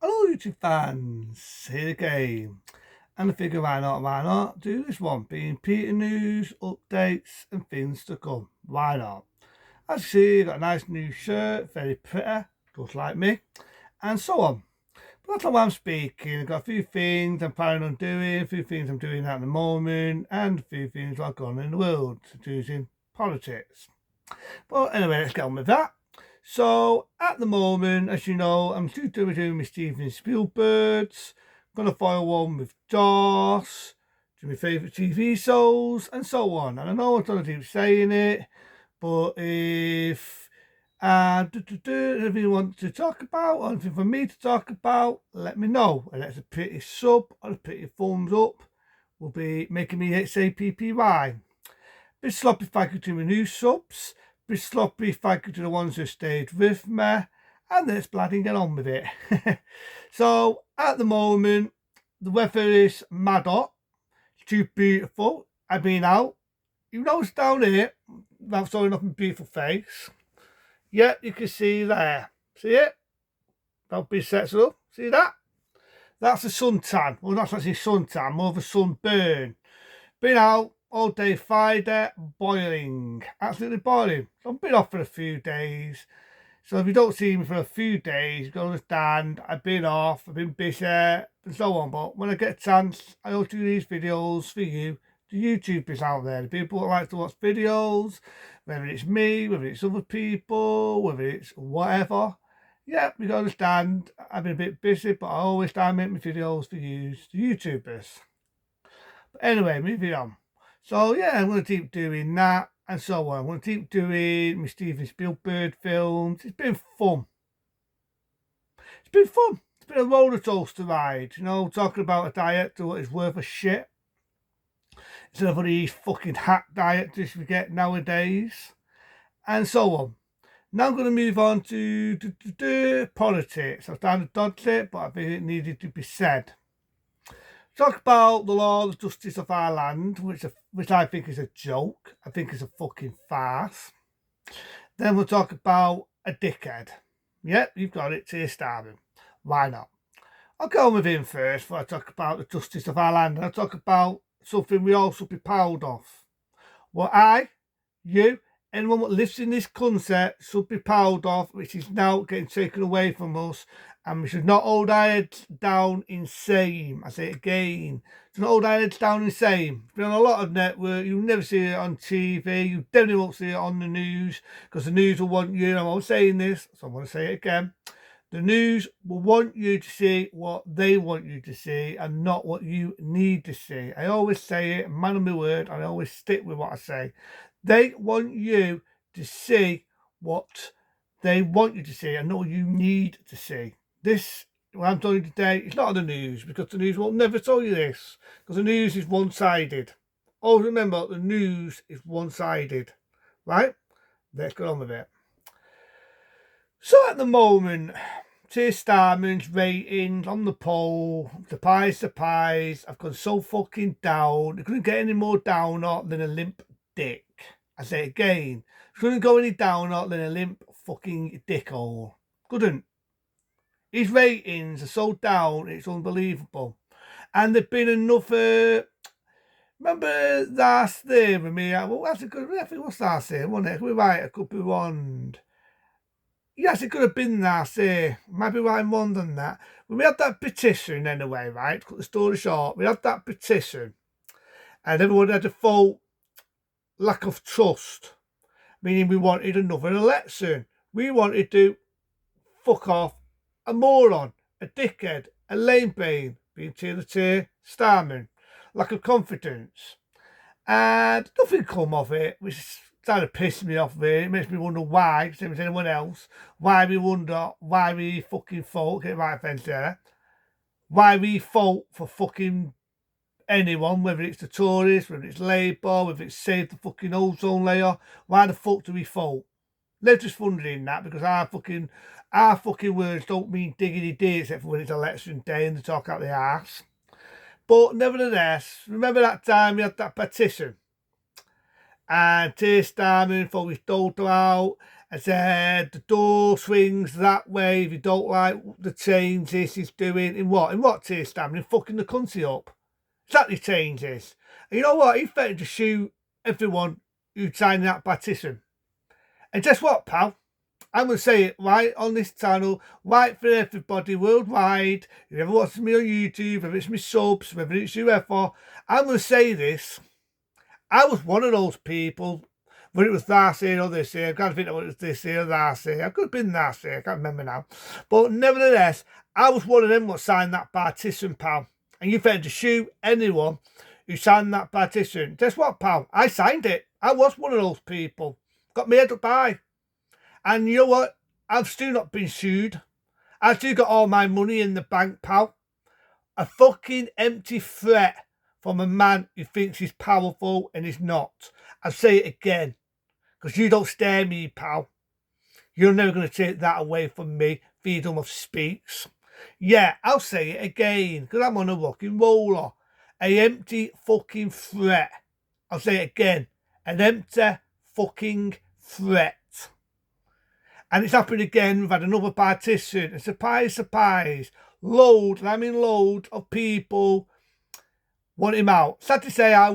Hello YouTube fans, here again. And I figure why not do this one, being Peter news, updates and things to come. Why not? As you see, I've got a nice new shirt, very pretty, just like me, and so on. But that's not why I'm speaking. I've got a few things I'm planning on doing, a few things I'm doing at the moment, and a few things I've gone in the world, choosing politics. But anyway, let's get on with that. So at the moment, as you know, I'm still doing my Steven Spielbergs. Gonna follow one with Jaws, to my favourite TV shows, and so on. And I know I'm gonna keep saying it, but if if you want to talk about or anything for me to talk about, let me know. And that's a pretty sub or a pretty thumbs up will be making me say PPY. Bit sloppy thank you to my new subs. Bit sloppy thank you to the ones who stayed with me. And let's bloody get on with it. So at the moment, the weather is mad hot. It's too beautiful. I've been out. You notice down here, without showing off my beautiful face. Yeah, you can see there. See it? Don't be sexual. See that? That's a suntan. Well, not actually suntan, more of a sunburn. Been out all day Friday, boiling, absolutely boiling. So I've been off for a few days. So if you don't see me for a few days, you can understand I've been off, I've been busy, and so on. But when I get a chance, I always do these videos for you, the YouTubers out there, the people that like to watch videos, whether it's me, whether it's other people, whether it's whatever. Yeah, you can understand I've been a bit busy, but I always try and make my videos for you, the YouTubers. But anyway, moving on. So yeah, I'm going to keep doing that and so on. I'm going to keep doing my Steven Spielberg films. It's been fun. It's been fun. It's been a roller coaster ride. You know, talking about a director what is worth a shit. Instead of these fucking hack directors we get nowadays. And so on. Now I'm going to move on to politics. I've done a dodge it, but I think it needed to be said. Talk about the law and justice of our land, which I think is a joke. I think is a fucking farce. Then we'll talk about a dickhead. Yep, you've got it, Keir Starmer. Why not? I'll go on with him first before I talk about the justice of our land. And I'll talk about something we all should be proud of. What you, anyone that lives in this country should be proud of, which is now getting taken away from us. And we should not hold our heads down in shame. I say it again. Should not hold our heads down in shame. It's been on a lot of network. You'll never see it on TV. You definitely won't see it on the news because the news will want you. And I'm always saying this, so I'm going to say it again. The news will want you to see what they want you to see and not what you need to see. I always say it, man of my word, and I always stick with what I say. They want you to see what they want you to see and not what you need to see. This, what I'm telling you today, is not on the news because the news will never tell you this because the news is one-sided. Always remember, the news is one-sided, right? Let's get on with it. So at the moment, Keir Starmer's ratings on the poll, surprise, I've gone so fucking down. It couldn't get any more downer than a limp dick. I say it again, it couldn't go any downer than a limp fucking dickhole. Couldn't. His ratings are so down, it's unbelievable. And there've been another. Remember last year with me? Well, that's a good. I think it was last year, wasn't it? We're right. I could be wrong. Yes, it could have been last year. Maybe I'm wrong than that. When we had that petition anyway, right? To cut the story short, we had that petition, and everyone had a full lack of trust, meaning we wanted another election. We wanted to fuck off a moron, a dickhead, a lame brain, being Keir Starmer, lack of confidence. And nothing come of it, which kind of pissed me off really. It makes me wonder why, same as anyone else, why we fucking fought, get right offence there, why we fought for fucking anyone, whether it's the Tories, whether it's Labour, whether it's Save the fucking Ozone Layer, why the fuck do we vote? They're just wondering that because our fucking words don't mean diggity day except for when it's election day and they talk out their arse. But nevertheless, remember that time we had that petition and Keir Starmer thought we stole out I said the door swings that way if you don't like the changes he's doing. In what Keir Starmer? In fucking the country up. Exactly changes. And you know what? He threatened to shoot everyone who signed that petition. And guess what, pal? I'm going to say it right on this channel, right for everybody worldwide. Whoever watches me on YouTube, whether it's my subs, whether it's whoever, I'm going to say this. I was one of those people, whether it was last year or this year. I can't think of it was this year or last year. I could have been last year, I can't remember now. But nevertheless, I was one of them that signed that petition, pal. And you threatened to shoot anyone who signed that petition. Guess what, pal? I signed it. I was one of those people. Got me head up high. And you know what? I've still not been sued. I've still got all my money in the bank, pal. A fucking empty threat from a man who thinks he's powerful and he's not. I'll say it again, because you don't scare me, pal. You're never going to take that away from me, freedom of speech. Yeah, I'll say it again, because I'm on a fucking roller. A empty fucking threat. I'll say it again. An empty fucking threat. And it's happened again. We've had another petition. And surprise, surprise. Loads, and I mean loads of people want him out. Sad to say I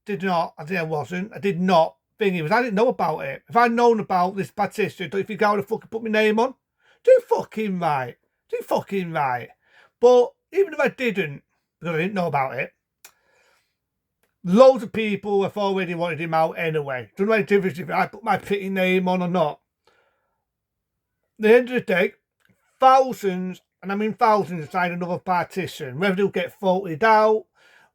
did not. I did not. Thing was, I didn't know about it. If I'd known about this petition, don't you think I would have fucking put my name on? Do fucking right. Do fucking right. But even if I didn't, because I didn't know about it, loads of people have already wanted him out anyway. Don't know any difference if I put my pretty name on or not. At the end of the day, thousands, and I mean thousands, signed another petition. Whether they'll get voted out,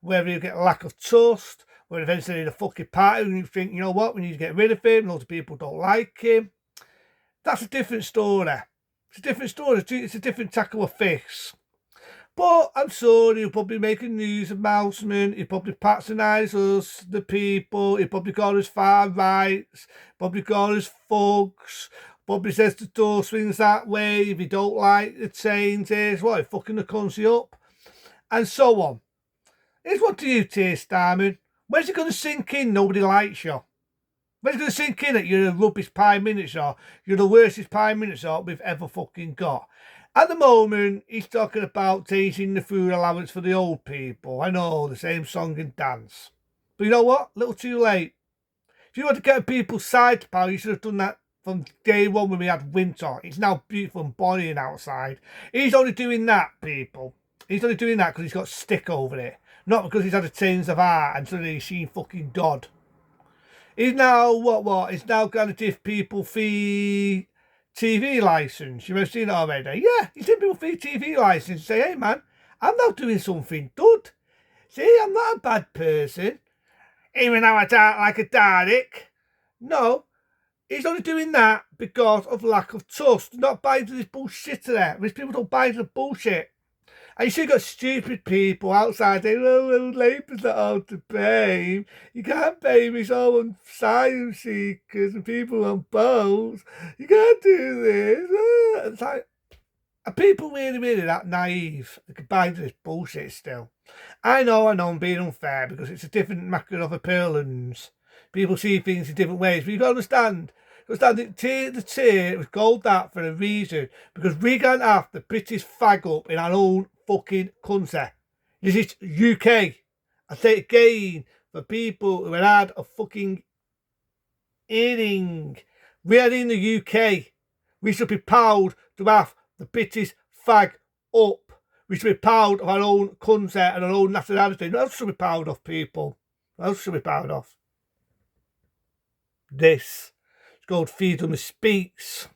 whether you'll get a lack of trust, whether eventually the fucking party and you think, you know what, we need to get rid of him, loads of people don't like him. That's a different story. It's a different story. It's a different tackle of fish. But I'm sure he'll probably make a news announcement. He'll probably patronise us, the people. He'll probably call us far rights. Probably call us thugs. Probably says the door swings that way if you don't like the changes. What, fucking the country up? And so on. Here's what do you, Keir Starmer? Where's it going to sink in? Nobody likes you. Where's it going to sink in that you're a rubbish Prime Minister? You're the worstest Prime Minister we've ever fucking got. At the moment, he's talking about taking the food allowance for the old people. I know, the same song and dance. But you know what? A little too late. If you want to get people's side, pal, you should have done that from day one when we had winter. It's now beautiful and boiling outside. He's only doing that, people. He's only doing that because he's got stick over it. Not because he's had a change of heart and suddenly he's seen fucking God. He's now, what? He's now going to give people free TV license. You've ever seen it already? Yeah, he's giving people free TV license. Say, hey man, I'm not doing something good. See, I'm not a bad person. Even though I don't like a Dalek. No, he's only doing that because of lack of trust. Not buying to this bullshit there. These people don't buy into the bullshit. And you still got stupid people outside saying, well, Labour's not all to blame. You can't blame it's all on asylum seekers and people on boats. You can't do this. It's like, are people really that naive? They can buy into this bullshit still. I know I'm being unfair because it's a different market of appearance. People see things in different ways, but you've got to understand. The tier was called that for a reason, because we can't have the British flag up in our own fucking country. This is UK. I say it again for people who had a fucking earring. We are in the UK. We should be proud to have the British flag up. We should be proud of our own country and our own nationality. What else should we be proud of, people? What else should we be proud of? This. It's called freedom of speech.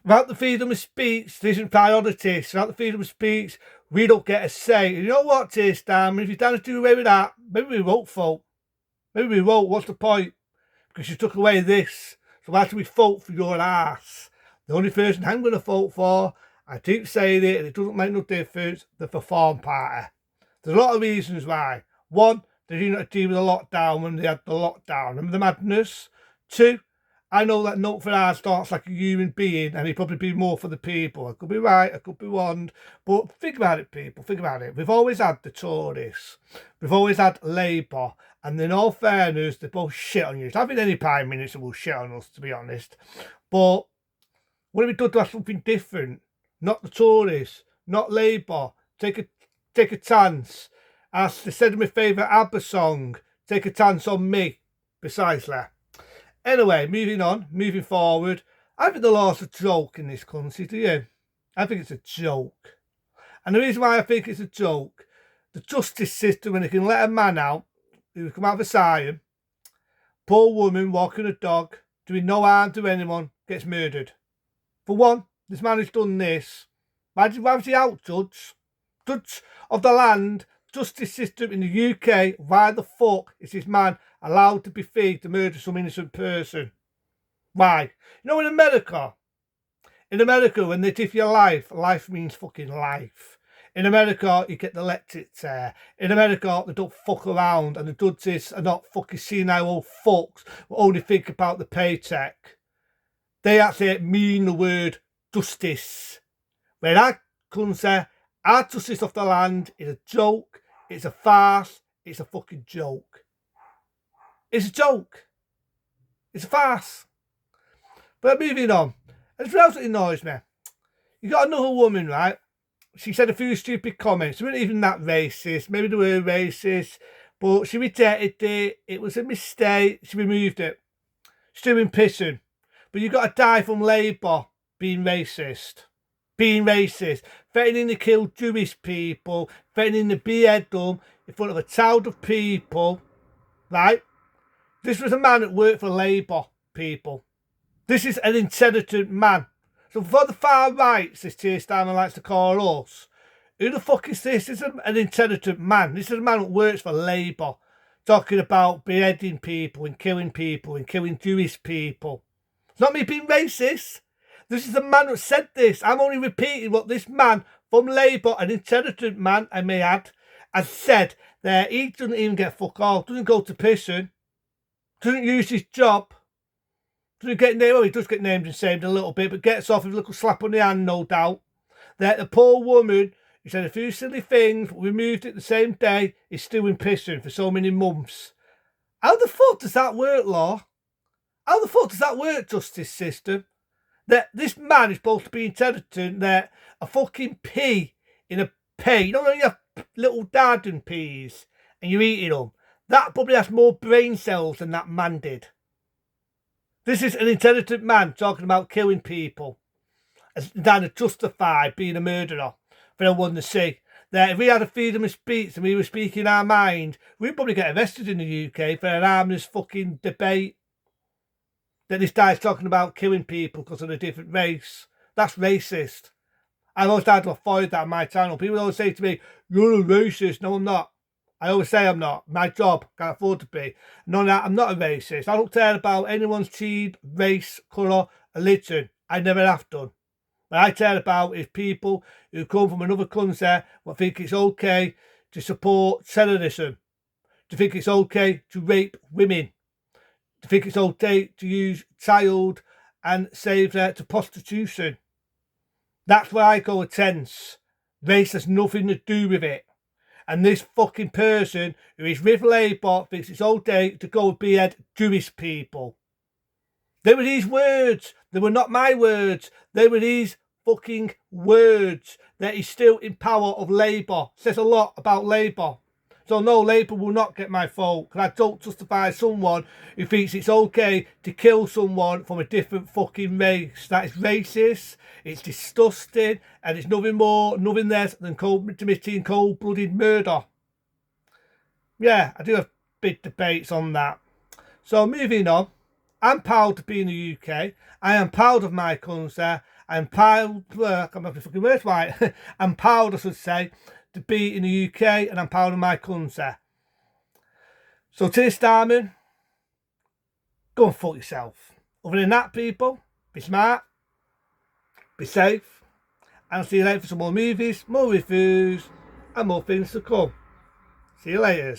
Without the freedom of speech, there isn't priorities. Without the freedom of speech, we don't get a say. And you know what, Keir Starmer? If you're trying to do away with that, maybe we won't vote. Maybe we won't. What's the point? Because you took away this. So why should we vote for your ass? The only person I'm going to vote for, I keep saying it, and it doesn't make no difference, the Reform Party. There's a lot of reasons why. One, they didn't deal with the lockdown when they had the lockdown. Remember the madness? Two, I know that Note for Hard starts like a human being and he'd probably be more for the people. I could be right, I could be wrong. But think about it, people, think about it. We've always had the Tories. We've always had Labour. And in all fairness, they both shit on you. There haven't been any Prime Minister who will shit on us, to be honest. But what have we done to have something different? Not the Tories, not Labour. Take a chance. As they said in my favourite ABBA song, take a chance on me. Precisely. Anyway, moving forward. I think the law's a joke in this country, do you? I think it's a joke. And the reason why I think it's a joke, the justice system, when they can let a man out who come out of asylum, poor woman walking a dog, doing no harm to anyone, gets murdered. For one, this man who's done this, why was he out, Judge? Judge of the land, justice system in the UK, why the fuck is this man allowed to be free to murder some innocent person? Why? You know, in America, when they give you life means fucking life. In America, you get the electric chair. In America, they don't fuck around, and the judges are not fucking senile old fucks who only think about the paycheck. They actually mean the word justice. Where I can say, our justice of the land is a joke, it's a farce, it's a fucking joke. It's a joke. It's a farce. But moving on, it's what else that annoys me. You got another woman, right? She said a few stupid comments. They weren't even that racist. Maybe they were racist, but she rejected it. It was a mistake. She removed it. She's doing pissing. But you got to die from Labour being racist. Threatening to kill Jewish people. Threatening to behead them in front of a crowd of people. Right? This was a man that worked for Labour, people. This is an intelligent man. So for the far right, this Keir Starmer likes to call us, who the fuck is this? This is an intelligent man. This is a man that works for Labour, talking about beheading people and killing Jewish people. It's not me being racist. This is the man that said this. I'm only repeating what this man from Labour, an intelligent man, I may add, has said. There, he doesn't even get fuck all. Doesn't go to prison. Doesn't use his job. Doesn't get named. Well, he does get named and saved a little bit, but gets off with a little slap on the hand, no doubt. That the poor woman who said a few silly things, removed it the same day, is still in prison for so many months. How the fuck does that work, law? How the fuck does that work, justice system? That this man is supposed to be intelligent, that a fucking pea in a pea, you know when you have little garden peas and you're eating them, that probably has more brain cells than that man did. This is an intelligent man talking about killing people and trying to justify being a murderer for everyone to see. That if we had a freedom of speech and we were speaking our mind, we'd probably get arrested in the UK for an harmless fucking debate. That this guy's talking about killing people because of a different race. That's racist. I've always tried to avoid that on my channel. People always say to me, you're a racist. No, I'm not. I always say I'm not. My job, can't afford to be. None of that, I'm not a racist. I don't care about anyone's creed, race, colour, religion. I never have done. What I care about is people who come from another country who think it's okay to support terrorism. To think it's okay to rape women. To think it's okay to use child and save them to prostitution. That's where I go tense. Race has nothing to do with it. And this fucking person who is with Labour thinks it's okay to go and behead Jewish people. They were these words. They were not my words. They were these fucking words. That he's still in power of Labour. Says a lot about Labour. So no, Labour will not get my vote. Because I don't justify someone who thinks it's okay to kill someone from a different fucking race. That is racist. It's disgusting. And it's nothing more, nothing less than committing cold-blooded murder. Yeah, I do have big debates on that. So moving on. I'm proud to be in the UK. I am proud of my country. I'm proud, I can't remember the fucking words right. I'm proud, I should say, to be in the UK, and I'm proud of my country. So Keir Starmer, go and fuck yourself. Other than that, people, be smart, be safe, and I'll see you later for some more movies, more reviews, and more things to come. See you later.